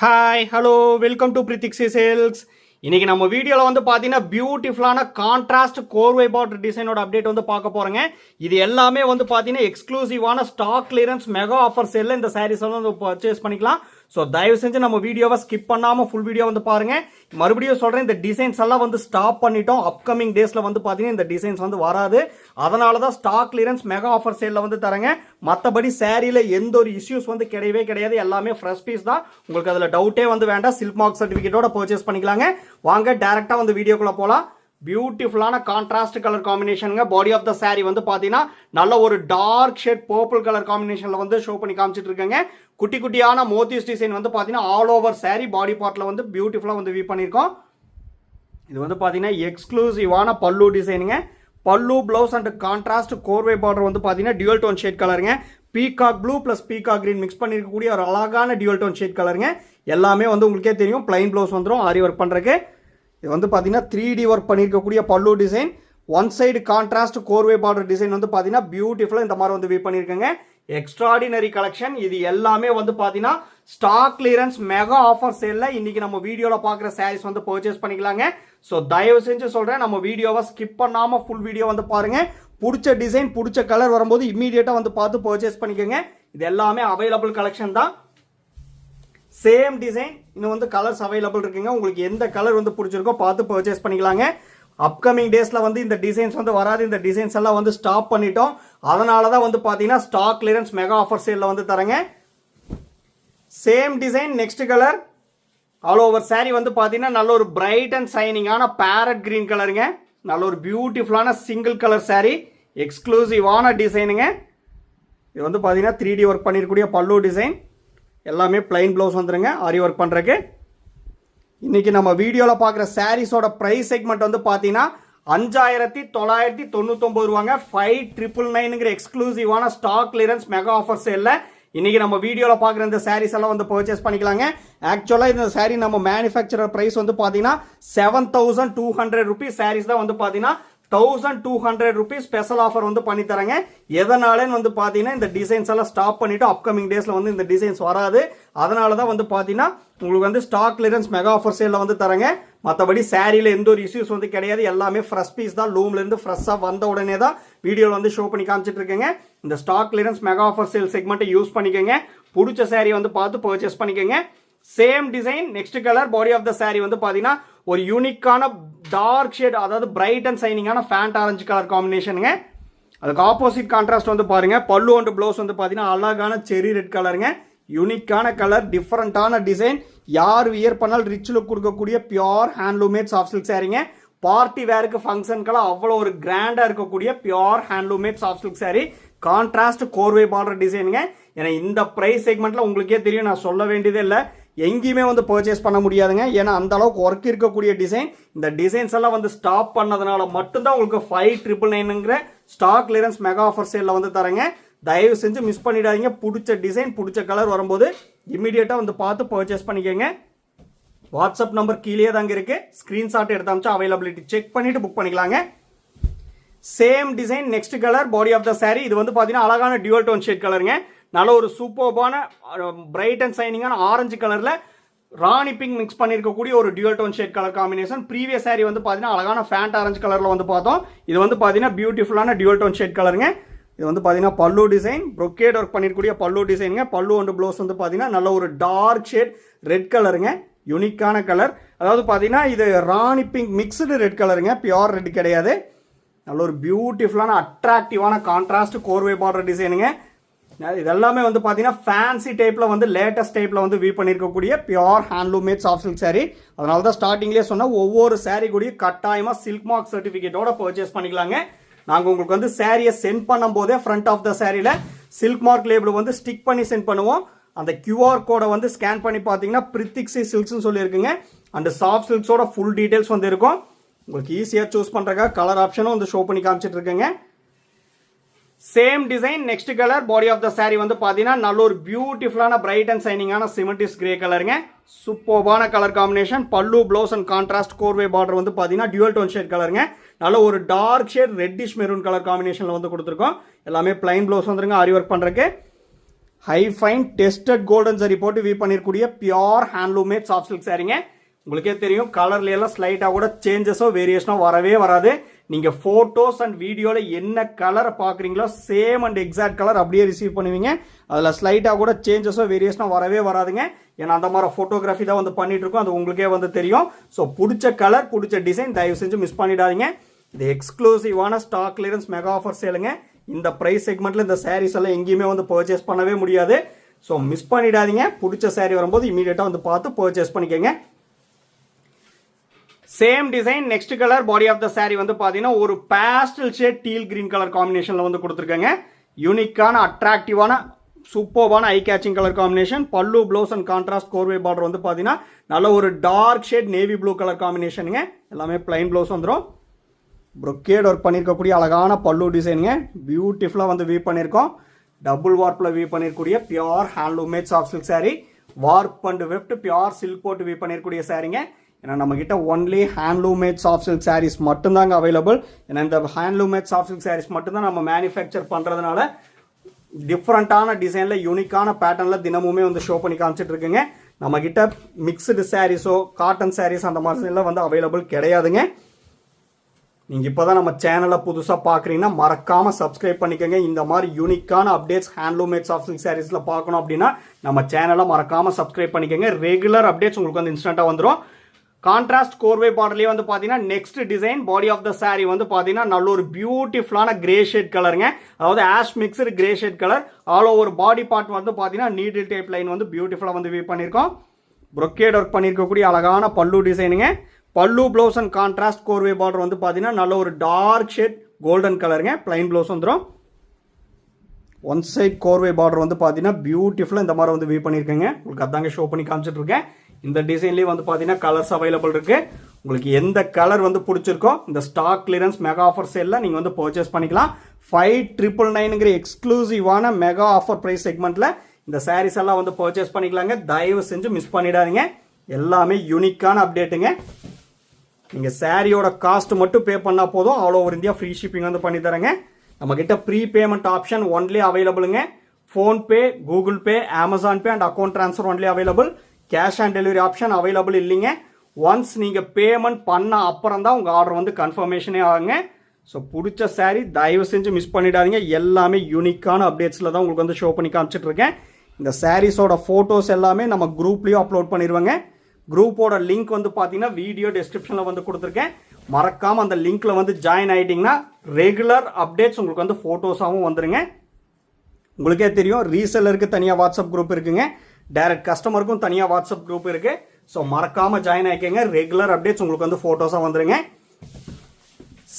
Hi hello welcome to பிரித்திக்ஸி sales. இன்றைக்கி நம்ம வீடியோவில் வந்து பார்த்தீங்கன்னா பியூட்டிஃபுல்லான கான்ட்ராஸ்ட் கோர்வை பார்டர் டிசைனோட அப்டேட் வந்து பார்க்க போகிறோங்க. இது எல்லாமே வந்து பார்த்தீங்கன்னா எக்ஸ்க்ளூசிவான ஸ்டாக் கிளியரன்ஸ் மெகா ஆஃபர் செல்லில் இந்த சாரீஸ் வந்து பர்ச்சேஸ் பண்ணிக்கலாம். ஸோ தயவு செஞ்சு நம்ம வீடியோவை ஸ்கிப் பண்ணாமல் ஃபுல் வீடியோ வந்து பாருங்கள். மறுபடியும் சொல்கிறேன், இந்த டிசைன்ஸ் எல்லாம் வந்து ஸ்டாப் பண்ணிட்டோம். அப்கமிங் டேஸில் வந்து பார்த்தீங்கன்னா இந்த டிசைன்ஸ் வந்து வராது. அதனால தான் ஸ்டாக் கிளியரன்ஸ் மெகா ஆஃபர் சேலில் வந்து தரேங்க. மற்றபடி சாரியில் எந்த ஒரு இஷ்யூஸ் வந்து கிடையவே கிடையாது. எல்லாமே ஃப்ரெஷ் பீஸ் தான். உங்களுக்கு அதில் டவுட்டே வந்து வேண்டாம். சில்க் மார்க் சர்டிஃபிகேட்டோட பர்ச்சேஸ் பண்ணிக்கலாங்க. வாங்க டேரெக்டாக வந்து வீடியோக்குள்ளே போகலாம். பியூட்டிஃபுல்லான கான்ட்ராஸ்ட் கலர் காம்பினேஷனுங்க. பாடி ஆஃப் த சாரி வந்து பார்த்தீங்கன்னா நல்ல ஒரு டார்க் ஷேட் பர்பிள் கலர் காம்பினேஷனில் வந்து ஷோ பண்ணி காமிச்சிட்டு இருக்கேங்க. குட்டி குட்டியான மோத்திஸ் டிசைன் வந்து பார்த்தீங்கன்னா ஆல் ஓவர் சாரி பாடி பார்ட்டில் வந்து பியூட்டிஃபுல்லாக வந்து வீ பண்ணியிருக்கோம். இது வந்து பார்த்தீங்கன்னா எக்ஸ்க்ளூசிவான பல்லு டிசைனுங்க. பல்லு பிளவுஸ் அண்ட் கான்ட்ராஸ்ட் கோர்வை பார்டர் வந்து பார்த்தீங்கன்னா டியூல் டோன் ஷேட் கலருங்க. Peacock blue plus peacock green mix பண்ணியிருக்கக்கூடிய ஒரு அழகான டியூல் டோன் ஷேட் கலருங்க. எல்லாமே வந்து உங்களுக்கே தெரியும், பிளைன் ப்ளவுஸ் வந்துடும் ஆரி ஒர்க் பண்ணுறதுக்கு. இது வந்து பார்த்தீங்கன்னா 3D ஒர்க் பண்ணியிருக்கக்கூடிய பல்லு டிசைன். ஒன் சைடு கான்ட்ராஸ்ட் கோர்வே பார்டர் டிசைன் வந்து பார்த்தீங்கன்னா பியூட்டிஃபுல்லாக இந்த மாதிரி வந்து வீ பண்ணியிருக்கேங்க. Extraordinary collection. இது எல்லாமே வந்து பார்த்தீங்கன்னா ஸ்டாக் கிளியரன்ஸ் மெகா ஆஃபர் சேலில் இன்னைக்கு நம்ம வீடியோவில் பார்க்குற சாரீஸ் வந்து பர்ச்சேஸ் பண்ணிக்கலாங்க. ஸோ தயவு செஞ்சு சொல்கிறேன், நம்ம வீடியோவை ஸ்கிப் பண்ணாமல் ஃபுல் வீடியோ வந்து பாருங்கள். பிடிச்ச டிசைன் பிடிச்ச கலர் வரும்போது இம்மீடியட்டாக வந்து பார்த்து பர்ச்சேஸ் பண்ணிக்கோங்க. இது எல்லாமே அவைலபிள் கலெக்ஷன் தான். சேம் டிசைன் இன்னும் வந்து கலர்ஸ் அவைலபிள் இருக்குங்க. உங்களுக்கு எந்த கலர் வந்து பிடிச்சிருக்கோ பார்த்து பர்ச்சேஸ் பண்ணிக்கலாங்க. அப்கமிங் டேஸில் வந்து இந்த டிசைன்ஸ் வந்து வராது. இந்த டிசைன்ஸ் எல்லாம் வந்து ஸ்டாப் பண்ணிட்டோம். அதனால தான் வந்து பார்த்தீங்கன்னா ஸ்டாக் கிளியரன்ஸ் மெகா ஆஃபர் சேலில் வந்து தரேங்க. Same design next colour all over sorry வந்து பார்த்தீங்கன்னா நல்ல ஒரு பிரைட் அண்ட் சைனிங்கான பேரட் கிரீன் கலருங்க. நல்ல ஒரு பியூட்டிஃபுல்லான சிங்கிள் கலர் சாரி, எக்ஸ்க்ளூசிவான டிசைனுங்க. இது வந்து பார்த்தீங்கன்னா 3D ஒர்க் பண்ணியிருக்கக்கூடிய பல்லு டிசைன். எல்லாமே பிளைன் ப்ளவுஸ் வந்துருங்க ஆரி ஒர்க் பண்ணுறதுக்கு. இன்றைக்கி நம்ம வீடியோவில் பார்க்குற சாரீஸோட ப்ரைஸ் செக்மெண்ட் வந்து பார்த்தீங்கன்னா 5999 ரூபாங்க. 5999ங்கிற எக்ஸ்க்ளூசிவான ஸ்டாக் கிளியரன்ஸ் மெகா ஆஃபர் சேலில் இன்றைக்கி நம்ம வீடியோவில் பார்க்குற இந்த சாரீஸ் எல்லாம் வந்து பர்ச்சேஸ் பண்ணிக்கலாங்க. ஆக்சுவலாக இந்த சாரீ நம்ம மேனுஃபேக்சரர் ப்ரைஸ் வந்து பார்த்தீங்கன்னா 7200 ருபீஸ். சாரீஸ் தான் வந்து பார்த்தீங்கன்னா 1200 ருபீஸ் ஸ்பெஷல் ஆஃபர் வந்து பண்ணி தரேங்க. எதனாலன்னு வந்து பார்த்தீங்கன்னா இந்த டிசைன்ஸ் எல்லாம் ஸ்டாப் பண்ணிவிட்டு அப்கமிங் டேஸில் வந்து இந்த டிசைன்ஸ் வராது. அதனால தான் வந்து பார்த்தீங்கன்னா உங்களுக்கு வந்து ஸ்டாக் கிளியரன்ஸ் மெகா ஆஃபர் சேலில் வந்து தரேங்க. மற்றபடி சாரியில் எந்த ஒரு இஷ்யூஸ் வந்து கிடையாது. எல்லாமே ஃப்ரெஷ் பீஸ் தான். லூம்லேருந்து ஃப்ரெஷ்ஷாக வந்த உடனே தான் வீடியோவில் வந்து ஷோ பண்ணி காமிச்சிட்டு இருக்கேங்க. இந்த stock clearance mega offer sale செக்மெண்ட்டை யூஸ் பண்ணிக்கோங்க. பிடிச்ச சாரி வந்து பார்த்து பர்ச்சேஸ் பண்ணிக்கோங்க. Same design next colour body of the sari வந்து பார்த்தீங்கன்னா ஒரு யூனிக்கான டார்க் ஷேட், அதாவது பிரைட் அண்ட் சைனிங்கான ஃபேண்ட் ஆரஞ்சு கலர் காம்பினேஷனுங்க. அதுக்கு ஆப்போசிட் கான்ட்ராஸ்ட் வந்து பாருங்க. பல்லு அண்ட் ப்ளவுஸ் வந்து பார்த்தீங்கன்னா அழகான செரி ரெட் கலருங்க. யூனிக்கான கலர், டிஃப்ரெண்டான டிசைன். யார் வியர் பண்ணாலும் ரிச் லுக் கொடுக்கக்கூடிய பியோர் ஹேண்ட்லூமேட் சாஃப்ட் சில்க் சாரிங்க. பார்ட்டி வேருக்கு ஃபங்க்ஷனுக்கெல்லாம் அவ்வளோ ஒரு கிராண்டாக இருக்கக்கூடிய pure handloom made soft silk sari. Contrast கோர்வே பார்டர் டிசைனுங்க. ஏன்னா இந்த ப்ரைஸ் செக்மெண்ட்டில் உங்களுக்கே தெரியும், நான் சொல்ல வேண்டியதே இல்லை, எங்கேயுமே வந்து பர்ச்சேஸ் பண்ண முடியாதுங்க. ஏன்னா அந்த அளவுக்கு ஒர்க் இருக்கக்கூடிய டிசைன். இந்த டிசைன்ஸ் எல்லாம் வந்து ஸ்டாப் பண்ணதுனால மட்டும்தான் உங்களுக்கு 5999ங்கிற ஸ்டாக் கிளியரன்ஸ் மெகா ஆஃபர் சேலில் வந்து தரேங்க. தயவு செஞ்சு மிஸ் பண்ணிடாதீங்க. பிடிச்ச டிசைன் பிடிச்ச கலர் வரும்போது இம்மிடியேட்டாக வந்து பார்த்து பர்ச்சேஸ் பண்ணிக்கோங்க. வாட்ஸ்அப் நம்பர் கீழே தாங்க இருக்கு. ஸ்க்ரீன்ஷாட் எடுத்து அமிச்சா அவைலபிலிட்டி செக் பண்ணிட்டு புக் பண்ணிக்கலாங்க. Same design next colour body of the sari. இது வந்து பார்த்தீங்கன்னா அழகான டியூல் டோன் ஷேட் கலருங்க. நல்ல ஒரு சூப்பர்பான பிரைட் அண்ட் சைனிங்கான ஆரஞ்சு கலரில் ராணி பிங்க் மிக்ஸ் பண்ணியிருக்கக்கூடிய ஒரு dual tone shade colour combination. Previous sari வந்து பார்த்தீங்கன்னா அழகான ஃபேண்ட் ஆரஞ்சு கலரில் வந்து பார்த்தோம். இது வந்து பார்த்தீங்கன்னா பியூட்டிஃபுல்லான டியூல் டோன் ஷேட் கலருங்க. இது வந்து பார்த்தீங்கன்னா பல்லு டிசைன், ப்ரொக்கேட் ஒர்க் பண்ணியிருக்கக்கூடிய பல்லு டிசைனுங்க. பல்லு அண்ட் ப்ளவுஸ் வந்து பார்த்தீங்கன்னா நல்ல ஒரு டார்க் ஷேட் ரெட் கலருங்க. யூனிக்கான கலர், அதாவது பார்த்தீங்கன்னா இது ராணி பிங்க் மிக்ஸ்டு ரெட் கலருங்க, பியோர் ரெட் கிடையாது. நல்ல ஒரு பியூட்டிஃபுல்லான அட்ராக்டிவான கான்ட்ராஸ்ட் கோர்வே பார்டர் டிசைனுங்க. இதெல்லாமே வந்து பார்த்தீங்கன்னா ஃபேன்சி டைப்பில் வந்து லேட்டஸ்ட் டைப்பில் வந்து வீ பண்ணியிருக்கக்கூடிய pure handloom made soft silk sari. அதனால தான் ஸ்டார்டிங்லேயே சொன்னால் ஒவ்வொரு சாரீ கூடிய கட்டாயமாக சில்க் மார்க் சர்டிஃபிகேட்டோட பர்ச்சேஸ் பண்ணிக்கலாங்க. நாங்கள் உங்களுக்கு வந்து சாரியை சென்ட் பண்ணும் போதே ஃப்ரண்ட் ஆஃப் த சாரியில் சில்க் மார்க் லேபிள் வந்து ஸ்டிக் பண்ணி சென்ட் பண்ணுவோம். அந்த QR கோடை வந்து ஸ்கேன் பண்ணி பார்த்தீங்கன்னா பிரித்திக்ஸி சில்க்ஸ்னு சொல்லியிருக்குங்க. அந்த சாஃப்ட் சில்க்ஸோட ஃபுல் டீட்டெயில்ஸ் வந்து இருக்கும். உங்களுக்கு ஈஸியாக சூஸ் பண்ணுறதுக்காக கலர் ஆப்ஷனும் வந்து ஷோ பண்ணி காமிச்சிட்டு இருக்கேங்க. Same design next colour body of the sari வந்து பார்த்தீங்கன்னா நல்ல ஒரு பியூட்டிஃபுல்லான பிரைட் அண்ட் சைனிங்கான சிமெண்டிஸ் கிரே கலருங்க. சூப்பர்பான கலர் காம்பினேஷன். பல்லு ப்ளவுஸ் அண்ட் கான்ட்ராஸ்ட் கோர்வே பார்டர் வந்து பார்த்தீங்கன்னா டியூல் டோன் ஷேட் கலருங்க. நல்ல ஒரு dark shade reddish maroon colour காம்பினேஷனில் வந்து கொடுத்துருக்கோம். எல்லாமே பிளைன் ப்ளவுஸ் வந்துருங்க ஆரி ஒர்க் பண்ணுறதுக்கு. High fine tested golden zari போட்டு வீ பண்ணிருக்கூடிய pure handloom made soft silk சாரீங்க. உங்களுக்கே தெரியும் கலர்ல எல்லாம் ஸ்லைட்டாக கூட சேஞ்சஸோ வேரியேஷனோ வரவே வராது. நீங்கள் ஃபோட்டோஸ் அண்ட் வீடியோவில் என்ன கலரை பார்க்குறீங்களோ சேம் அண்ட் எக்ஸாக்ட் கலர் அப்படியே ரிசீவ் பண்ணுவீங்க. அதில் ஸ்லைட்டாக கூட சேஞ்சஸோ வேரியேஷனோ வரவே வராதுங்க. ஏன்னா அந்த மாதிரி ஃபோட்டோகிராஃபி தான் வந்து பண்ணிட்டு இருக்கோம், அது உங்களுக்கே வந்து தெரியும். ஸோ பிடிச்ச கலர் பிடிச்ச டிசைன் தயவு செஞ்சு மிஸ் பண்ணிடாதீங்க. இது எக்ஸ்க்ளூசிவான ஸ்டாக் கிளியரன்ஸ் மெகா ஆஃபர் சேலுங்க. இந்த ப்ரைஸ் செக்மெண்ட்டில் இந்த சாரீஸ் எல்லாம் எங்கேயுமே வந்து பர்ச்சேஸ் பண்ணவே முடியாது. ஸோ மிஸ் பண்ணிடாதீங்க. பிடிச்ச சாரீ வரும்போது இமீடியட்டாக வந்து பார்த்து பர்ச்சேஸ் பண்ணிக்கோங்க. Same design next colour body of the sari வந்து பார்த்தீங்கன்னா ஒரு pastel shade teal green colour காம்பினேஷனில் வந்து கொடுத்துருக்காங்க. யூனிக்கான அட்ராக்டிவான சூப்பர்பான ஐ கேச்சிங் கலர் காம்பினேஷன். பல்லு ப்ளவுஸ் அண்ட் கான்ட்ராஸ்ட் கோர்வே பார்டர் வந்து பார்த்தீங்கன்னா நல்ல ஒரு dark shade navy blue colour காம்பினேஷனுங்க. எல்லாமே பிளைன் ப்ளவுஸ் வந்துடும். ப்ரொக்கேட் ஒர்க் பண்ணியிருக்கக்கூடிய அழகான பல்லு டிசைனுங்க. பியூட்டிஃபுல்லாக வந்து வீவ் பண்ணியிருக்கோம். டபுள் வார்ப்பில் வீவ் பண்ணியிருக்கூடிய pure handloom made soft silk sari. Warp and weft pure silk போட்டு வீவ் பண்ணியிருக்கூடிய சாரீங்க. ஏன்னா நம்மகிட்ட only handloom made soft silk saris மட்டும்தாங்க அவைலபிள். ஏன்னா இந்த handloom made soft silk saris மட்டும்தான் நம்ம மேனுஃபேக்சர் பண்ணுறதுனால டிஃப்ரெண்ட்டான டிசைனில் யூனிக்கான பேட்டர்னில் தினமுமே வந்து ஷோ பண்ணி காமிச்சிட்டு இருக்குங்க. நம்மகிட்ட மிக்சடு சாரீஸோ காட்டன் சாரீஸ் அந்த மாதிரி எல்லாம் வந்து அவைலபிள் கிடையாதுங்க. நீங்கள் இப்போ தான் நம்ம சேனலை புதுசாக பார்க்குறீங்கன்னா மறக்காமல் சப்ஸ்கிரைப் பண்ணிக்கோங்க. இந்த மாதிரி யூனிக்கான updates handloom made soft silk சாரீஸில் பார்க்கணும் அப்படின்னா நம்ம சேனலை மறக்காமல் சப்ஸ்கிரைப் பண்ணிக்கோங்க. ரெகுலர் அப்டேட்ஸ் உங்களுக்கு வந்து இன்ஸ்டண்ட்டாக வந்துடும். கான்ட்ராஸ்ட் கோர்வே பார்டர்லேயே வந்து பார்த்தீங்கன்னா next design body of the sari வந்து பார்த்தீங்கன்னா நல்ல ஒரு பியூட்டிஃபுல்லான கிரே ஷேட் கலருங்க. அதாவது ash mixed grey shade colour. All over body part வந்து பார்த்தீங்கன்னா நீடில் டைப் லைன் வந்து பியூட்டிஃபுல்லாக வந்து வீவ் பண்ணியிருக்கோம். ப்ரொக்கேட் ஒர்க் பண்ணியிருக்கக்கூடிய அழகான பல்லு டிசைனுங்க. பல்லு ப்ளவுஸ் அண்ட் கான்ட்ராஸ்ட் கோர்வே பார்டர் வந்து பார்த்தீங்கன்னா நல்ல ஒரு டார்க் ஷேட் கோல்டன் கலருங்க. பிளைன் ப்ளவுஸ் வந்துடும். ஒன் சைட் கோர்வே பார்டர் வந்து பார்த்தீங்கன்னா பியூட்டிஃபுல்லாக இந்த மாதிரி வந்து வீவ் பண்ணியிருக்கேங்க. உங்களுக்கு அதாங்க ஷோ பண்ணி காமிச்சிட்டு இருக்கேன். இந்த டிசைன்லேயே வந்து பார்த்தீங்கன்னா கலர்ஸ் அவைலபிள் இருக்குது. உங்களுக்கு எந்த கலர் வந்து பிடிச்சிருக்கோ இந்த ஸ்டாக் கிளியரன்ஸ் மெகா ஆஃபர் சேலில் நீங்கள் வந்து பர்ச்சேஸ் பண்ணிக்கலாம். 5999ங்கிற எக்ஸ்க்ளூசிவான மெகா ஆஃபர் ப்ரைஸ் செக்மெண்ட்டில் இந்த சாரீஸ் எல்லாம் வந்து பர்ச்சேஸ் பண்ணிக்கலாங்க. தயவு செஞ்சு மிஸ் பண்ணிடாதீங்க. எல்லாமே யூனிக்கான அப்டேட்டுங்க. நீங்கள் சாரியோட காஸ்ட் மட்டும் பே பண்ணால் போதும், all over India free shipping வந்து பண்ணி தரேங்க. நம்மக்கிட்ட ப்ரீ பேமெண்ட் ஆப்ஷன் ஒன்லி அவைலபிளுங்க. PhonePe, Google pay, Amazon pay and account transfer only available. Cash on delivery option available இல்லைங்க. ஒன்ஸ் நீங்கள் பேமெண்ட் பண்ண அப்புறம் தான் உங்கள் ஆர்டர் வந்து கன்ஃபர்மேஷனே ஆகுங்க. ஸோ பிடிச்ச சாரீ தயவு செஞ்சு மிஸ் பண்ணிடாதீங்க. எல்லாமே யூனிக்கான அப்டேட்ஸில் தான் உங்களுக்கு வந்து ஷோ பண்ணி காமிச்சிட்டு இருக்கேன். இந்த சாரீஸோட ஃபோட்டோஸ் எல்லாமே நம்ம குரூப்லேயும் அப்லோட் பண்ணிடுவாங்க. குரூப்போட லிங்க் வந்து பார்த்தீங்கன்னா வீடியோ டிஸ்கிரிப்ஷனில் வந்து கொடுத்துருக்கேன். மறக்காமல் அந்த லிங்க்ல வந்து ஜாயின் ஆகிட்டிங்கன்னா ரெகுலர் அப்டேட்ஸ் உங்களுக்கு வந்து ஃபோட்டோஸாகவும் வந்துடுங்க. உங்களுக்கே தெரியும் ரீசெல்லருக்கு தனியாக வாட்ஸ்அப் குரூப் இருக்குங்க. டைரக்ட் கஸ்டமருக்கும் தனியாக வாட்ஸ்அப் குரூப் இருக்குது. ஸோ மறக்காமல் ஜாயின் ஆகிக்கங்க. ரெகுலர் அப்டேட்ஸ் உங்களுக்கு வந்து ஃபோட்டோஸாக வந்துடுங்க.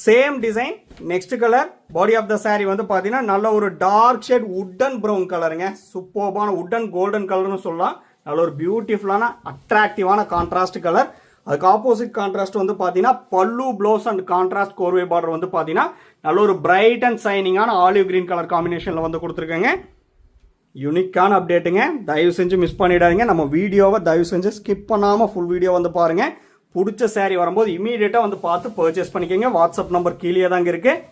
Same design next colour body of the sari வந்து பார்த்தீங்கன்னா நல்ல ஒரு டார்க் ஷேட் உட்டன் ப்ரௌன் கலருங்க. சூப்பர்பான உட்டன் கோல்டன் கலர்னு சொல்லலாம். நல்ல ஒரு பியூட்டிஃபுல்லான அட்ராக்டிவான கான்ட்ராஸ்ட் கலர். அதுக்கு ஆப்போசிட் கான்ட்ராஸ்ட் வந்து பார்த்தீங்கன்னா பல்லு ப்ளவுஸ் அண்ட் கான்ட்ராஸ்ட் கோர்வே பார்டர் வந்து பார்த்தீங்கன்னா நல்ல ஒரு பிரைட் அண்ட் சைனிங்கான ஆலிவ் கிரீன் கலர் காம்பினேஷனில் வந்து கொடுத்துருக்கேங்க. யூனிக்கான அப்டேட்டுங்க. தயவு செஞ்சு மிஸ் பண்ணிடாதீங்க. நம்ம வீடியோவை தயவு செஞ்சு ஸ்கிப் பண்ணாமல் ஃபுல் வீடியோ வந்து பாருங்கள். பிடிச்ச சாரீ வரும்போது இமீடியட்டாக வந்து பார்த்து பர்ச்சேஸ் பண்ணிக்கோங்க. வாட்ஸ்அப் நம்பர் கீழே தாங்க இருக்குது.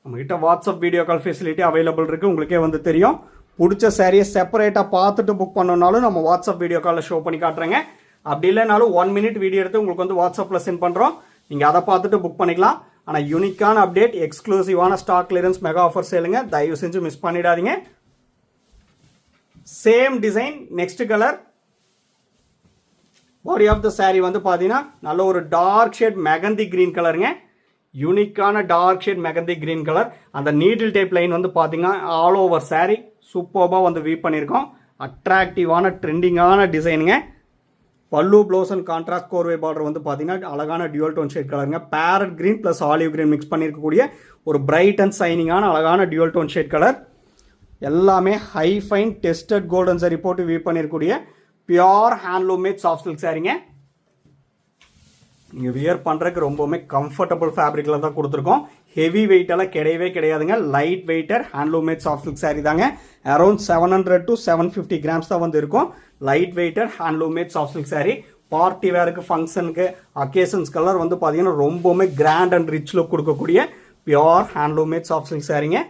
நம்மகிட்ட WhatsApp video call facility available இருக்குது. உங்களுக்கே வந்து தெரியும். பிடிச்ச சாரியை செப்பரேட்டாக பார்த்துட்டு புக் பண்ணனாலும் நம்ம வாட்ஸ்அப் வீடியோ காலில் ஷோ பண்ணி காட்டுறேங்க. அப்படி இல்லைனாலும் 1 மினிட் வீடியோ எடுத்து உங்களுக்கு வந்து வாட்ஸ்அப்பில் சென்ட் பண்ணுறோம். நீங்கள் அதை பார்த்துட்டு புக் பண்ணிக்கலாம். ஆனால் யூனிக்கான அப்டேட் எக்ஸ்க்ளூசிவான ஸ்டாக் கிளியரன்ஸ் மெகா ஆஃபர் சேலுங்க. தயவு செஞ்சு மிஸ் பண்ணிடாதீங்க. Same design next colour body of the sari வந்து பார்த்தீங்கன்னா நல்ல ஒரு டார்க் ஷேட் மெகந்தி கிரீன் கலருங்க. யூனிக்கான dark shade mehndi green colour. அந்த நீடில் டைப் லைன் வந்து பார்த்தீங்கன்னா ஆல் ஓவர் சாரீ சூப்பர்பாக வந்து வீவ் பண்ணியிருக்கோம். அட்ராக்டிவான ட்ரெண்டிங்கான டிசைனுங்க. பல்லு ப்ளவுஸ் அண்ட் கான்ட்ராஸ்ட் கோர்வே பார்டர் வந்து பார்த்தீங்கன்னா அழகான டியூவல் டோன் ஷேட் கலருங்க. Parrot green plus olive green mix பண்ணியிருக்கக்கூடிய ஒரு பிரைட் அண்ட் சைனிங்கான அழகான டியூவல் டோன் ஷேட் கலர். எல்லாமே high fine tested golden zari போட்டு வீவ் பண்ணியிருக்கக்கூடிய pure handloom made soft silk சாரீங்க. நீங்கள் வியர் பண்ணுறதுக்கு ரொம்பவுமே கம்ஃபர்டபுள் ஃபேப்ரிக்கில் தான் கொடுத்துருக்கோம். ஹெவி வெயிட்டெல்லாம் கிடையவே கிடையாதுங்க. Light weighter handloom made soft silk sari தாங்க. அரௌண்ட் 700 to 750 கிராம்ஸ் தான் வந்து இருக்கும். Light weighter handloom made soft silk sari. Party வேருக்கு, ஃபங்க்ஷனுக்கு, அக்கேஷன்ஸ் கலர் வந்து பார்த்தீங்கன்னா ரொம்பவுமே கிராண்ட் அண்ட் ரிச் லுக் கொடுக்கக்கூடிய pure handloom made soft silk சாரீங்க.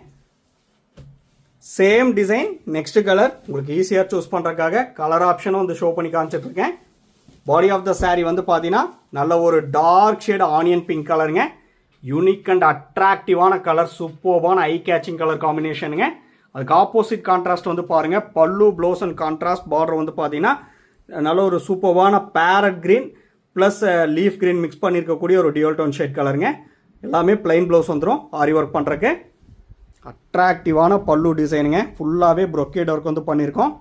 சேம் டிசைன் நெக்ஸ்ட் கலர் உங்களுக்கு ஈஸியாக சூஸ் பண்ணுறதுக்காக கலர் ஆப்ஷனும் வந்து ஷோ பண்ணி காமிச்சிட்ருக்கேன். பாடி ஆஃப் த saree வந்து பார்த்தீங்கன்னா நல்ல ஒரு டார்க் ஷேட் ஆனியன் பிங்க் கலருங்க. யூனிக் அண்ட் அட்ராக்டிவான கலர், சூப்பர்பான ஐ கேச்சிங் கலர் காம்பினேஷனுங்க. அதுக்கு ஆப்போசிட் கான்ட்ராஸ்ட் வந்து பாருங்கள், பல்லு ப்ளவுஸ் அண்ட் கான்ட்ராஸ்ட் பார்டர் வந்து பார்த்தீங்கன்னா நல்ல ஒரு சூப்பர்பான parrot green plus leaf green mix பண்ணியிருக்கக்கூடிய ஒரு டியூல் டோன் ஷேட் கலருங்க. எல்லாமே பிளைன் ப்ளவுஸ் வந்துடும் ஆரி ஒர்க் பண்ணுறக்கு. அட்ராக்டிவான பல்லு டிசைனுங்க, ஃபுல்லாகவே ப்ரொக்கேட் ஒர்க் வந்து பண்ணியிருக்கோம்.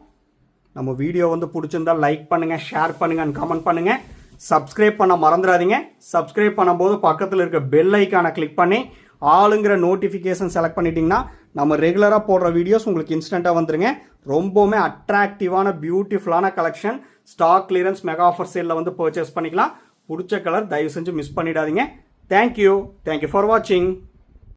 நம்ம வீடியோ வந்து பிடிச்சிருந்தா லைக் பண்ணுங்கள், ஷேர் பண்ணுங்கள் அண்ட் கமெண்ட் பண்ணுங்கள். சப்ஸ்கிரைப் பண்ண மறந்துடாதீங்க. சப்ஸ்கிரைப் பண்ணும்போது பக்கத்தில் இருக்க பெல் ஐக்கானை கிளிக் பண்ணி ஆளுங்கிற நோட்டிஃபிகேஷன் செலக்ட் பண்ணிட்டீங்கன்னா நம்ம ரெகுலராக போடுற வீடியோஸ் உங்களுக்கு இன்ஸ்டண்ட்டாக வந்துருங்க. ரொம்பவுமே அட்ராக்டிவான பியூட்டிஃபுல்லான collection. Stock clearance mega offer சேலில் வந்து பர்ச்சேஸ் பண்ணிக்கலாம். பிடிச்ச கலர் தயவு செஞ்சு மிஸ் பண்ணிடாதீங்க. தேங்க்யூ ஃபார் வாட்சிங்.